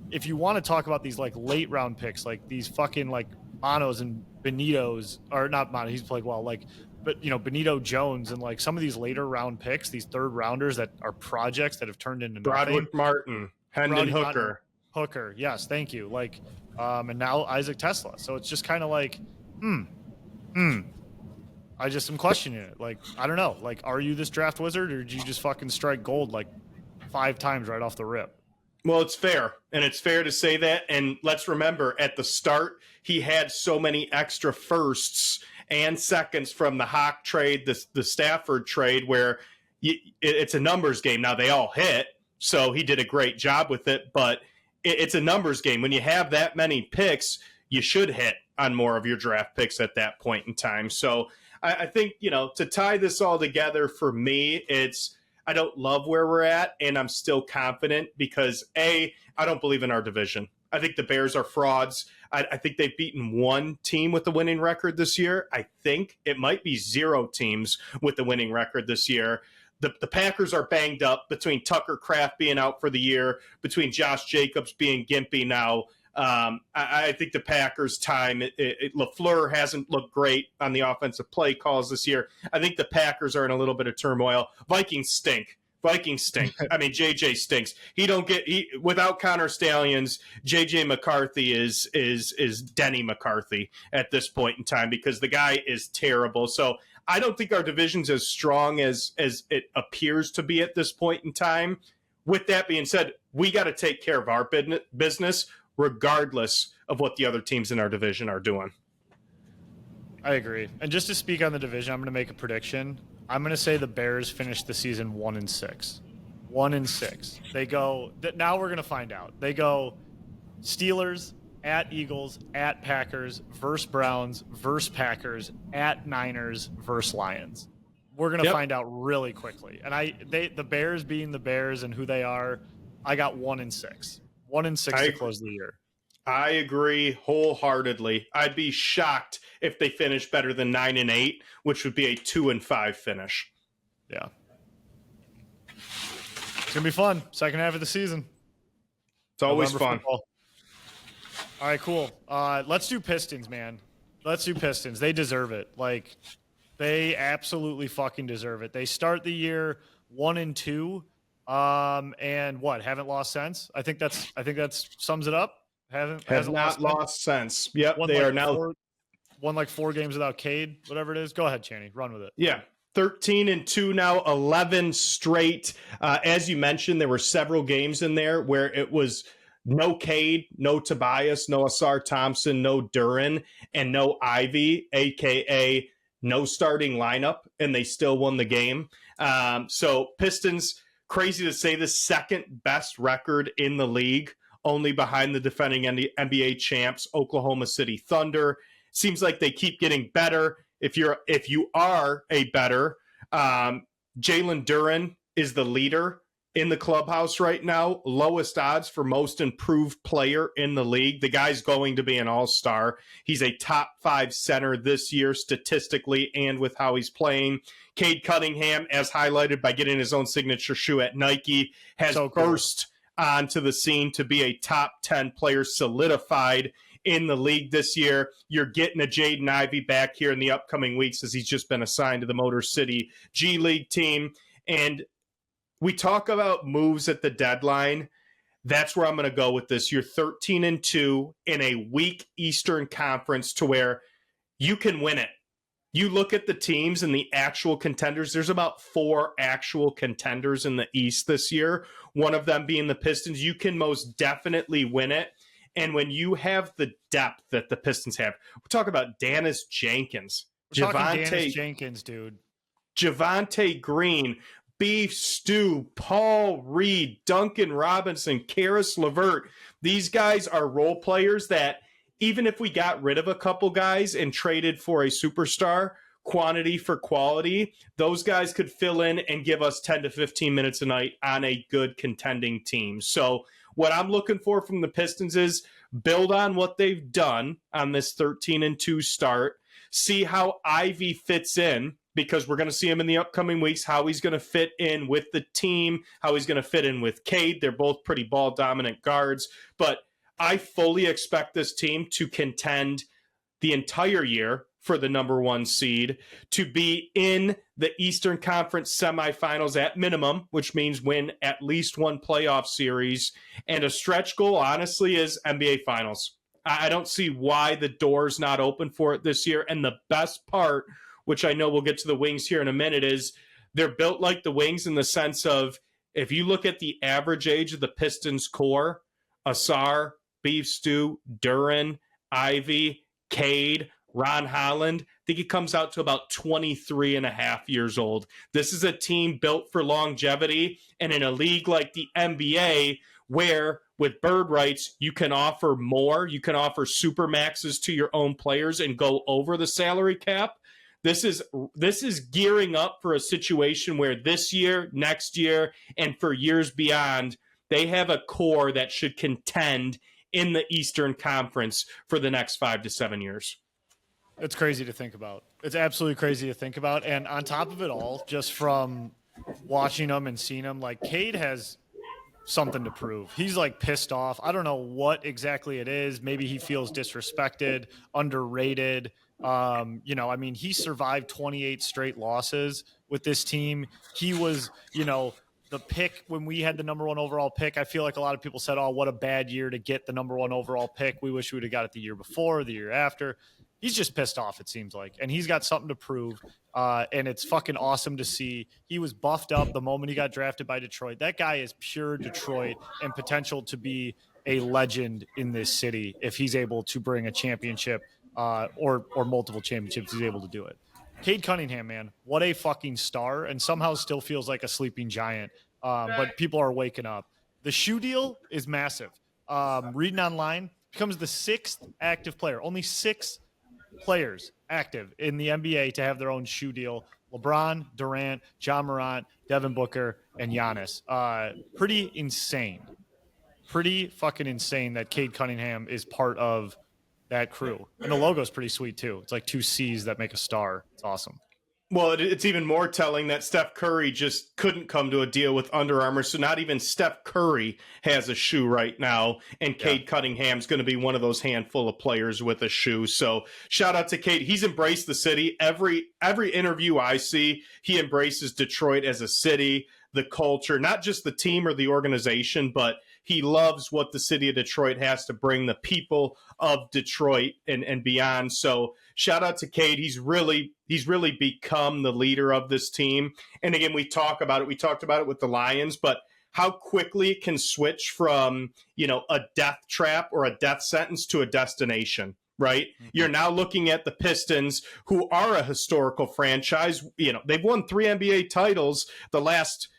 if you want to talk about these like late round picks, like these fucking like Manos and Benitos, or not Mano, he's played well, like, but you know, Benito Jones and like some of these later round picks, these third rounders that are projects that have turned into Broderick Martin, Hendon Hooker. Yes. Thank you. Like, and now Isaac Tesla. So it's just kind of like, I just am questioning it. Like, I don't know. Like, are you this draft wizard, or did you just fucking strike gold like 5 times right off the rip? Well, it's fair, and it's fair to say that. And let's remember, at the start, he had so many extra firsts and seconds from the Hawk trade, the Stafford trade, where it's a numbers game. Now, they all hit, so he did a great job with it, but it's a numbers game. When you have that many picks, you should hit on more of your draft picks at that point in time. So I think, you know, to tie this all together for me, I don't love where we're at, and I'm still confident because, A, I don't believe in our division. I think the Bears are frauds. I think they've beaten one team with a winning record this year. I think it might be 0 teams with a winning record this year. The Packers are banged up between Tucker Kraft being out for the year, between Josh Jacobs being gimpy now. I think the Packers' time, LaFleur hasn't looked great on the offensive play calls this year. I think the Packers are in a little bit of turmoil. Vikings stink. I mean, JJ stinks. Without Connor Stallions, JJ McCarthy is Denny McCarthy at this point in time because the guy is terrible. So I don't think our division's as strong as it appears to be at this point in time. With that being said, we got to take care of our business regardless of what the other teams in our division are doing. I agree. And just to speak on the division, I'm going to make a prediction. I'm going to say the Bears finish the season 1-6. 1-6. They go. Now we're going to find out. They go Steelers, at Eagles, at Packers, versus Browns, versus Packers, at Niners, versus Lions. We're going to find out really quickly. And the Bears being the Bears and who they are, I got 1-6. 1-6 to close the year. I agree wholeheartedly. I'd be shocked if they finish better than 9-8, which would be a 2-5 finish. Yeah. It's going to be fun. Second half of the season. It's always November fun. Football. All right, cool. Let's do Pistons, man. Let's do Pistons. They deserve it. Like, they absolutely fucking deserve it. They start the year 1-2, and what? Haven't lost since. I think that's sums it up. Have not lost since. Yep, they are now won like 4 games without Cade, whatever it is. Go ahead, Chaney. Run with it. Yeah. 13-2 now, 11 straight. As you mentioned, there were several games in there where it was no Cade, no Tobias, no Asar Thompson, no Duran, and no Ivy, aka no starting lineup, and they still won the game. So Pistons, crazy to say, the second best record in the league, only behind the defending NBA champs, Oklahoma City Thunder. Seems like they keep getting better. If you are a better, Jalen Duran is the leader in the clubhouse right now. Lowest odds for most improved player in the league. The guy's going to be an all-star. He's a top 5 center this year statistically and with how he's playing. Cade Cunningham, as highlighted by getting his own signature shoe at Nike, has burst onto the scene to be a top 10 player, solidified in the league this year. You're getting a Jaden Ivey back here in the upcoming weeks as he's just been assigned to the Motor City G League team. And we talk about moves at the deadline. That's where I'm going to go with this. You're 13-2 in a weak Eastern Conference to where you can win it. You look at the teams and the actual contenders. There's about 4 actual contenders in the East this year, one of them being the Pistons. You can most definitely win it. And when you have the depth that the Pistons have, we're talking about Dennis Jenkins, Dennis Jenkins, dude, Javonte Green, Beef Stew, Paul Reed, Duncan Robinson, Karis LeVert. These guys are role players that even if we got rid of a couple guys and traded for a superstar, quantity for quality, those guys could fill in and give us 10 to 15 minutes a night on a good contending team. So what I'm looking for from the Pistons is build on what they've done on this 13-2 start, see how Ivy fits in, because we're going to see him in the upcoming weeks, how he's going to fit in with the team, how he's going to fit in with Cade. They're both pretty ball-dominant guards, but I fully expect this team to contend the entire year for the number 1 seed, to be in the Eastern Conference semifinals at minimum, which means win at least one playoff series. And a stretch goal, honestly, is NBA Finals. I don't see why the door's not open for it this year. And the best part, which I know we'll get to the Wings here in a minute, is they're built like the Wings in the sense of, if you look at the average age of the Pistons core, Asar, Beef Stew, Duran, Ivy, Cade, Ron Holland, I think it comes out to about 23 and a half years old. This is a team built for longevity, and in a league like the NBA, where with bird rights, you can offer more, you can offer super maxes to your own players and go over the salary cap. This is gearing up for a situation where this year, next year, and for years beyond, they have a core that should contend in the Eastern Conference for the next 5 to 7 years. It's crazy to think about. It's absolutely crazy to think about. And on top of it all, just from watching them and seeing them, like, Cade has something to prove. He's like pissed off. I don't know what exactly it is. Maybe he feels disrespected, underrated. I mean, he survived 28 straight losses with this team. He was, the pick when we had the number 1 overall pick. I feel like a lot of people said, oh, what a bad year to get the number 1 overall pick. We wish we would have got it the year before, the year after. He's just pissed off, it seems like, and he's got something to prove. And it's fucking awesome to see. He was buffed up the moment he got drafted by Detroit. That guy is pure Detroit and potential to be a legend in this city if he's able to bring a championship or multiple championships. He's able to do it. Cade Cunningham, man, what a fucking star, and somehow still feels like a sleeping giant. But people are waking up. The shoe deal is massive. Reading online, becomes the 6th active player. Only 6 players active in the NBA to have their own shoe deal. LeBron, Durant, Ja Morant, Devin Booker, and Giannis. Pretty insane. pretty fucking insane that Cade Cunningham is part of that crew. And the logo's pretty sweet too. It's like two C's that make a star. It's awesome. Well, it's even more telling that Steph Curry just couldn't come to a deal with Under Armour. So not even Steph Curry has a shoe right now. And Cade Cunningham's going to be one of those handful of players with a shoe. So shout out to Cade. He's embraced the city. Every interview I see, he embraces Detroit as a city, the culture, not just the team or the organization, but he loves what the city of Detroit has to bring, the people of Detroit and beyond. So shout out to Cade. He's really become the leader of this team. And again, we talked about it with the Lions, but how quickly it can switch from, a death trap or a death sentence to a destination, right? Mm-hmm. You're now looking at the Pistons, who are a historical franchise. They've won 3 NBA titles the last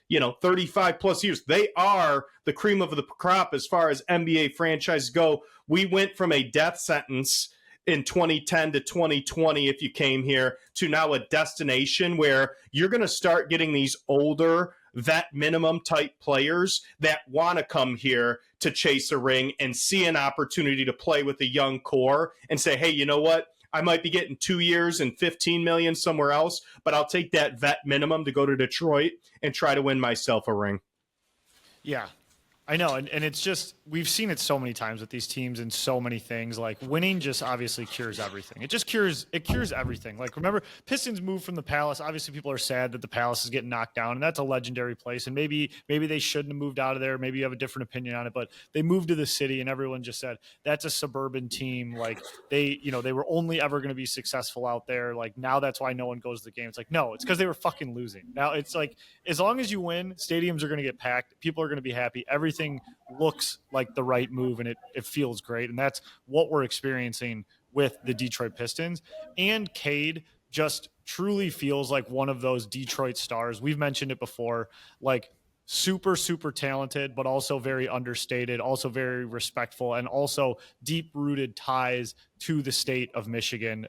35 plus years. They are the cream of the crop as far as NBA franchises go. We went from a death sentence in 2010 to 2020, if you came here, to now a destination where you're going to start getting these older vet minimum type players that want to come here to chase a ring and see an opportunity to play with a young core and say, hey, you know what? I might be getting 2 years and 15 million somewhere else, but I'll take that vet minimum to go to Detroit and try to win myself a ring. Yeah, I know. And it's just, we've seen it so many times with these teams and so many things. Like, winning just obviously cures everything. It just cures everything. Like, remember, Pistons moved from the Palace. Obviously, people are sad that the Palace is getting knocked down, and that's a legendary place. And maybe they shouldn't have moved out of there. Maybe you have a different opinion on it, but they moved to the city, and everyone just said, that's a suburban team. Like, they were only ever going to be successful out there. Like, now that's why no one goes to the game. It's like, no, it's because they were fucking losing. Now it's like, as long as you win, stadiums are going to get packed. People are going to be happy. Everything looks like the right move, and it feels great. And that's what we're experiencing with the Detroit Pistons. And Cade just truly feels like one of those Detroit stars. We've mentioned it before, like super, super talented, but also very understated, also very respectful, and also deep-rooted ties to the state of Michigan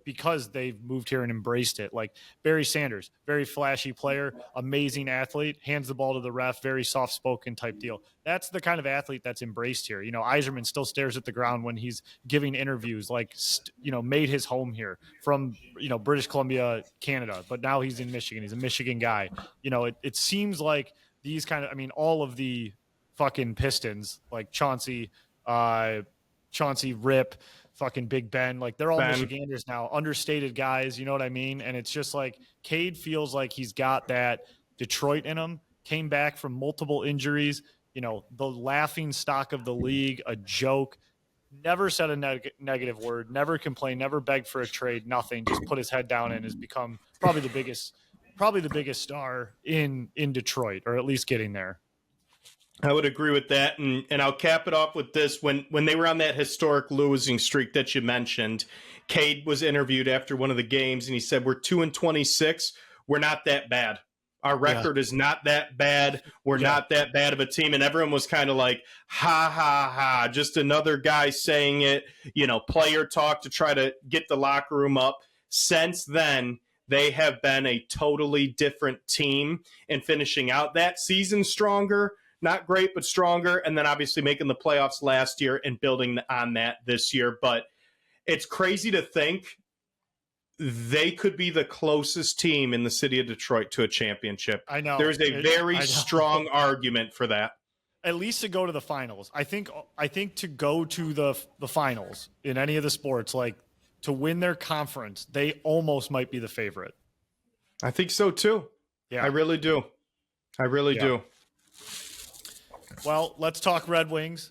because they've moved here and embraced it. Like Barry Sanders, very flashy player, amazing athlete, hands the ball to the ref, very soft-spoken type deal. That's the kind of athlete that's embraced here. Iserman still stares at the ground when he's giving interviews, like, made his home here from, British Columbia, Canada, but now he's in Michigan. He's a Michigan guy. It seems like these kind of, all of the fucking Pistons, like Chauncey, Rip, fucking Big Ben, like they're all Michiganders now, understated guys, you know what I mean? And it's just like Cade feels like he's got that Detroit in him, came back from multiple injuries, the laughing stock of the league, a joke, never said a negative word, never complained, never begged for a trade, nothing, just put his head down and has become probably the biggest star in Detroit, or at least getting there. I would agree with that, and I'll cap it off with this. When they were on that historic losing streak that you mentioned, Cade was interviewed after one of the games, and he said, we're 2-26. We're not that bad. Our record is not that bad. We're not that bad of a team. And everyone was kind of like, ha, ha, ha, just another guy saying it, player talk to try to get the locker room up. Since then, they have been a totally different team, and finishing out that season stronger. Not great, but stronger. And then obviously making the playoffs last year and building on that this year. But it's crazy to think they could be the closest team in the city of Detroit to a championship. I know. There's a very strong argument for that. At least to go to the finals. I think to go to the finals in any of the sports, like to win their conference, they almost might be the favorite. I think so too. Yeah. I really do. Do. Well, let's talk Red Wings.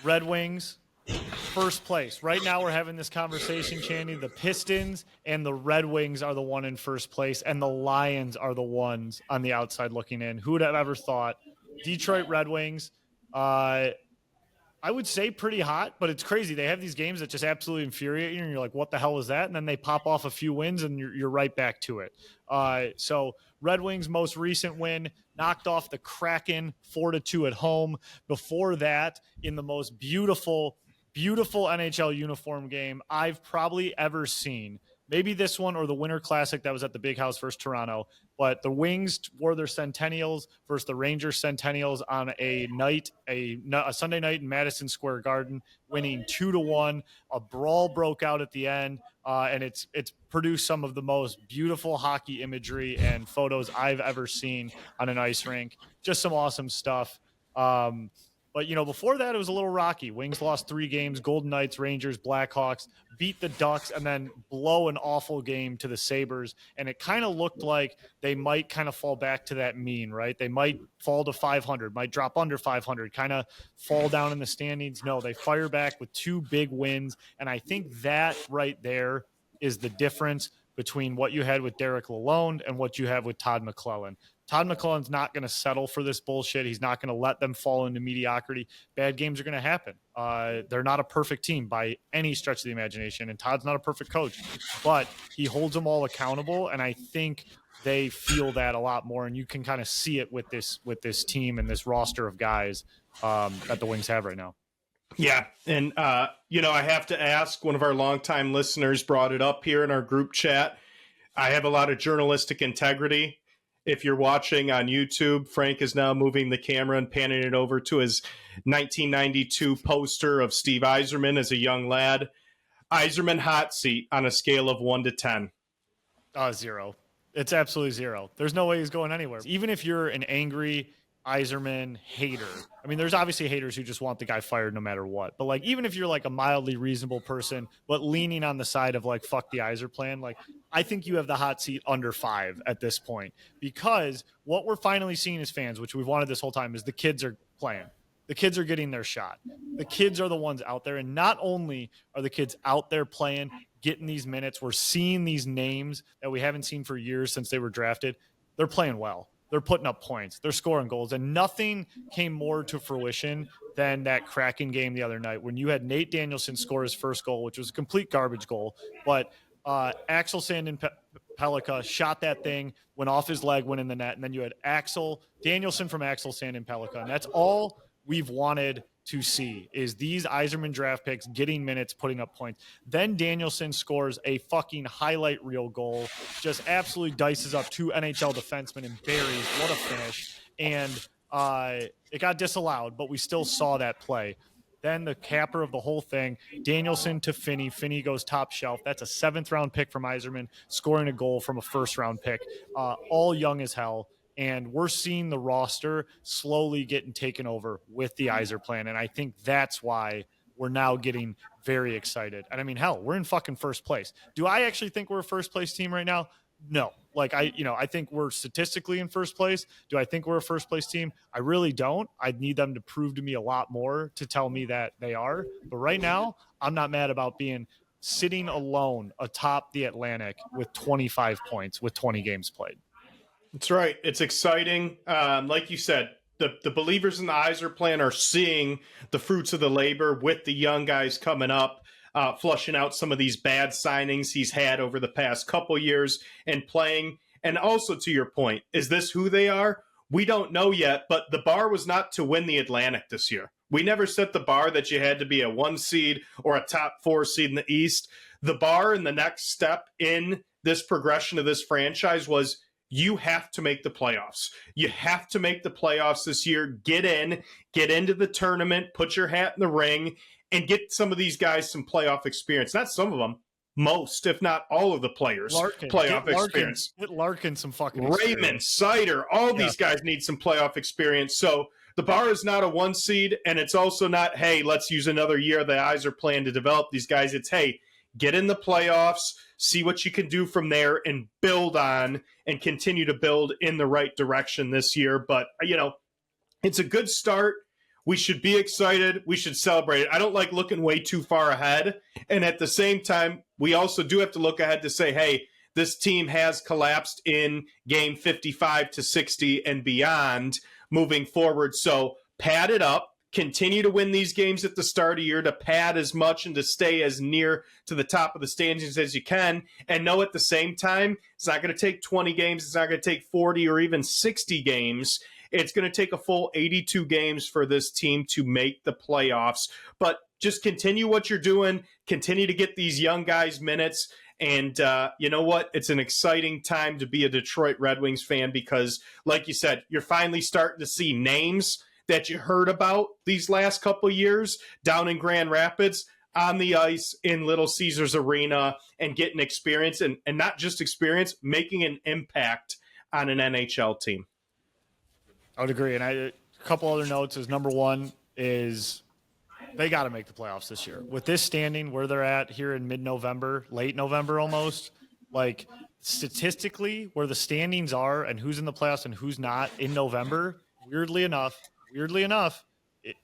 Red Wings, first place. Right now we're having this conversation, Channy. The Pistons and the Red Wings are the one in first place, and the Lions are the ones on the outside looking in. Who would have ever thought? Detroit Red Wings, I would say pretty hot, but it's crazy. They have these games that just absolutely infuriate you, and you're like, what the hell is that? And then they pop off a few wins, and you're right back to it. So Red Wings' most recent win, knocked off the Kraken 4-2 at home. Before that, in the most beautiful NHL uniform game I've probably ever seen, maybe this one or the Winter Classic that was at the Big House versus Toronto. But the Wings wore their Centennials versus the Rangers Centennials on a Sunday night in Madison Square Garden, winning 2-1. A brawl broke out at the end, and it's produced some of the most beautiful hockey imagery and photos I've ever seen on an ice rink. Just some awesome stuff. But, before that, it was a little rocky. Wings lost 3 games, Golden Knights, Rangers, Blackhawks, beat the Ducks, and then blow an awful game to the Sabres. And it kind of looked like they might kind of fall back to that mean, right? They might fall to 500, might drop under 500, kind of fall down in the standings. No, they fire back with 2 big wins. And I think that right there is the difference between what you had with Derek Lalonde and what you have with Todd McClellan. Todd McClellan's not going to settle for this bullshit. He's not going to let them fall into mediocrity. Bad games are going to happen. They're not a perfect team by any stretch of the imagination, and Todd's not a perfect coach, but he holds them all accountable, and I think they feel that a lot more, and you can kind of see it with this team and this roster of guys that the Wings have right now. Yeah, and I have to ask, one of our longtime listeners brought it up here in our group chat. I have a lot of journalistic integrity. If you're watching on YouTube, Frank is now moving the camera and panning it over to his 1992 poster of Steve Yzerman as a young lad. Yzerman hot seat on a scale of 1 to 10. 0. It's absolutely 0. There's no way he's going anywhere. Even if you're an angry Yzerman hater, I mean, there's obviously haters who just want the guy fired no matter what. But like, even if you're like a mildly reasonable person, but leaning on the side of like, fuck the Yzer plan, like, I think you have the hot seat under 5 at this point, because what we're finally seeing as fans, which we've wanted this whole time, is the kids are playing. The kids are getting their shot. The kids are the ones out there. And not only are the kids out there playing, getting these minutes, we're seeing these names that we haven't seen for years since they were drafted. They're playing well. They're putting up points. They're scoring goals. And nothing came more to fruition than that Kraken game the other night when you had Nate Danielson score his first goal, which was a complete garbage goal. But Axel Sandin-Pellikka shot that thing, went off his leg, went in the net. And then you had Danielson from Axel Sandin-Pellikka. And that's all we've wanted to see, is these Yzerman draft picks getting minutes, putting up points. Then Danielson scores a fucking highlight reel goal, just absolutely dices up 2 NHL defensemen and buries. What a finish. And it got disallowed, but we still saw that play. Then the capper of the whole thing, Danielson to Finney. Finney goes top shelf. That's a 7th-round pick from Yzerman, scoring a goal from a 1st-round pick. All young as hell. And we're seeing the roster slowly getting taken over with the Yzer plan. And I think that's why we're now getting very excited. And I mean, hell, we're in fucking first place. Do I actually think we're a first place team right now? No. Like I think we're statistically in first place. Do I think we're a first place team? I really don't. I need them to prove to me a lot more to tell me that they are. But right now, I'm not mad about sitting alone atop the Atlantic with 25 points with 20 games played. That's right. It's exciting. Like you said, the believers in the Yzer plan are seeing the fruits of the labor with the young guys coming up, flushing out some of these bad signings he's had over the past couple years and playing. And also, to your point, is this who they are? We don't know yet, but the bar was not to win the Atlantic this year. We never set the bar that you had to be a 1 seed or a top 4 seed in the East. The bar and the next step in this progression of this franchise was, you have to make the playoffs. You have to make the playoffs this year. Get into the tournament, put your hat in the ring, and get some of these guys some playoff experience. Not some of them, most, if not all of the players, playoff experience. Get Larkin some fucking experience. Raymond, Sider, all these guys need some playoff experience. So the bar is not a 1 seed, and it's also not, hey, let's use another year of the Yzer plan to develop these guys. It's, hey, get in the playoffs, see what you can do from there, and build on and continue to build in the right direction this year. But, it's a good start. We should be excited. We should celebrate it. I don't like looking way too far ahead. And at the same time, we also do have to look ahead to say, hey, this team has collapsed in game 55 to 60 and beyond moving forward. So pad it up. Continue to win these games at the start of the year to pad as much and to stay as near to the top of the standings as you can. And know at the same time, it's not going to take 20 games. It's not going to take 40 or even 60 games. It's going to take a full 82 games for this team to make the playoffs. But just continue what you're doing. Continue to get these young guys minutes And you know what? It's an exciting time to be a Detroit Red Wings fan because, like you said, you're finally starting to see names that you heard about these last couple of years down in Grand Rapids on the ice in Little Caesars Arena and getting experience and not just experience, making an impact on an NHL team. I would agree. And a couple other notes is number one is they got to make the playoffs this year. With this standing where they're at here in mid-November, late November almost, like statistically where the standings are and who's in the playoffs and who's not in November, weirdly enough, it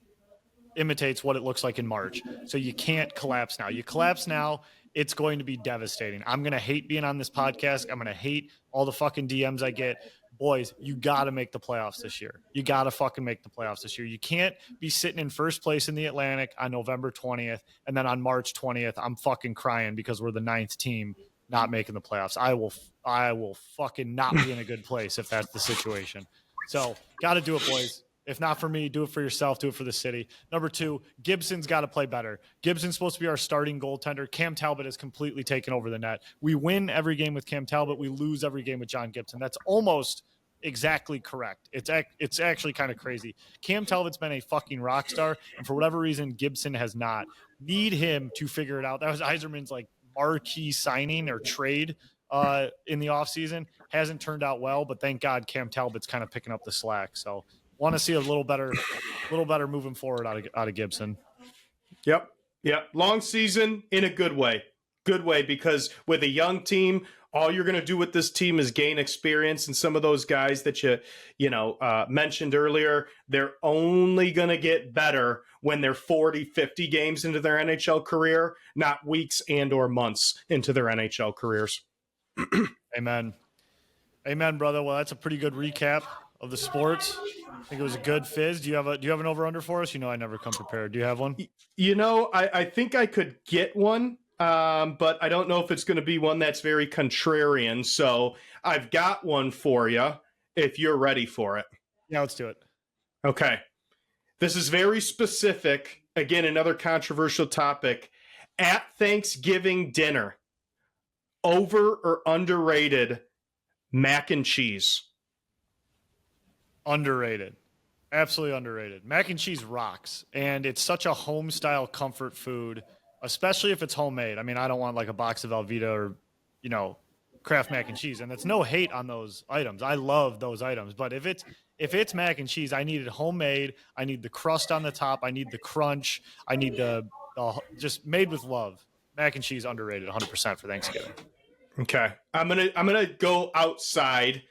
imitates what it looks like in March. So you can't collapse now. You collapse now, it's going to be devastating. I'm going to hate being on this podcast. I'm going to hate all the fucking DMs I get. Boys, you got to make the playoffs this year. You got to fucking make the playoffs this year. You can't be sitting in first place in the Atlantic on November 20th, and then on March 20th, I'm fucking crying because we're the 9th team not making the playoffs. I will fucking not be in a good place if that's the situation. So, got to do it, boys. If not for me, do it for yourself, do it for the city. Number two, Gibson's got to play better. Gibson's supposed to be our starting goaltender. Cam Talbot has completely taken over the net. We win every game with Cam Talbot. We lose every game with John Gibson. That's almost exactly correct. It's actually kind of crazy. Cam Talbot's been a fucking rock star, and for whatever reason, Gibson has not. Need him to figure it out. That was Yzerman's like marquee signing or trade in the offseason. Hasn't turned out well, but thank God Cam Talbot's kind of picking up the slack. So want to see a little better moving forward out of Gibson. Yep. Long season in a good way. Good way, because with a young team, all you're going to do with this team is gain experience. And some of those guys that you mentioned earlier, they're only going to get better when they're 40, 50 games into their NHL career, not weeks and or months into their NHL careers. Amen, brother. Well, that's a pretty good recap of the sports. I think it was a good Fizz. Do you have an over-under for us? I never come prepared. Do you have one? I think I could get one, but I don't know if it's going to be one that's very contrarian. So I've got one for you if you're ready for it. Yeah, let's do it. Okay. This is very specific. Again, another controversial topic. At Thanksgiving dinner, over or underrated mac and cheese? Underrated. Absolutely underrated. Mac and cheese rocks, and it's such a home-style comfort food, especially if it's homemade. I mean, I don't want like a box of Velveeta or, Kraft mac and cheese, and that's no hate on those items. I love those items, but if it's mac and cheese, I need it homemade. I need the crust on the top. I need the crunch. I need the just made with love. Mac and cheese underrated 100% for Thanksgiving. Okay. I'm gonna go outside.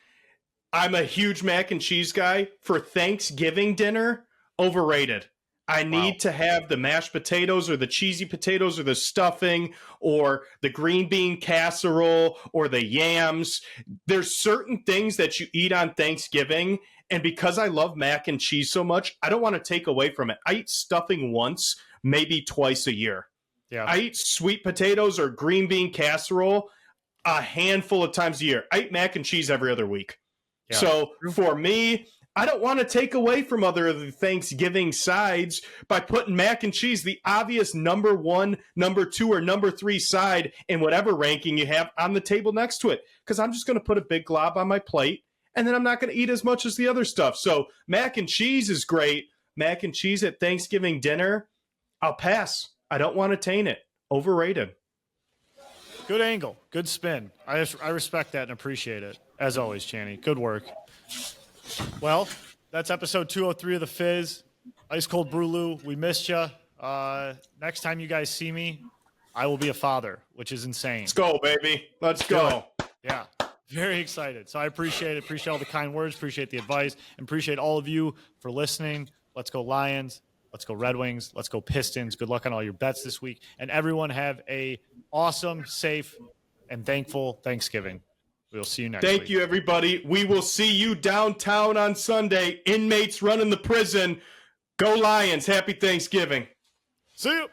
I'm a huge mac and cheese guy. For Thanksgiving dinner, overrated. I need to have the mashed potatoes or the cheesy potatoes or the stuffing or the green bean casserole or the yams. There's certain things that you eat on Thanksgiving, and because I love mac and cheese so much, I don't want to take away from it. I eat stuffing once, maybe twice a year. Yeah. I eat sweet potatoes or green bean casserole a handful of times a year. I eat mac and cheese every other week. Yeah. So for me, I don't want to take away from other of the Thanksgiving sides by putting mac and cheese, the obvious number one, number two, or number three side in whatever ranking you have on the table next to it. Because I'm just going to put a big glob on my plate, and then I'm not going to eat as much as the other stuff. So mac and cheese is great. Mac and cheese at Thanksgiving dinner, I'll pass. I don't want to taint it. Overrated. Good angle. Good spin. I respect that and appreciate it. As always, Channy. Good work. Well, that's episode 203 of the Fizz. Ice Cold Brulu. We missed you. Next time you guys see me, I will be a father, which is insane. Let's go, baby. Let's go. Yeah. Very excited. So I appreciate it. Appreciate all the kind words. Appreciate the advice. And appreciate all of you for listening. Let's go Lions. Let's go Red Wings. Let's go Pistons. Good luck on all your bets this week. And everyone have a awesome, safe, and thankful Thanksgiving. We'll see you next week. Thank you, everybody. We will see you downtown on Sunday. Inmates running the prison. Go Lions. Happy Thanksgiving. See you.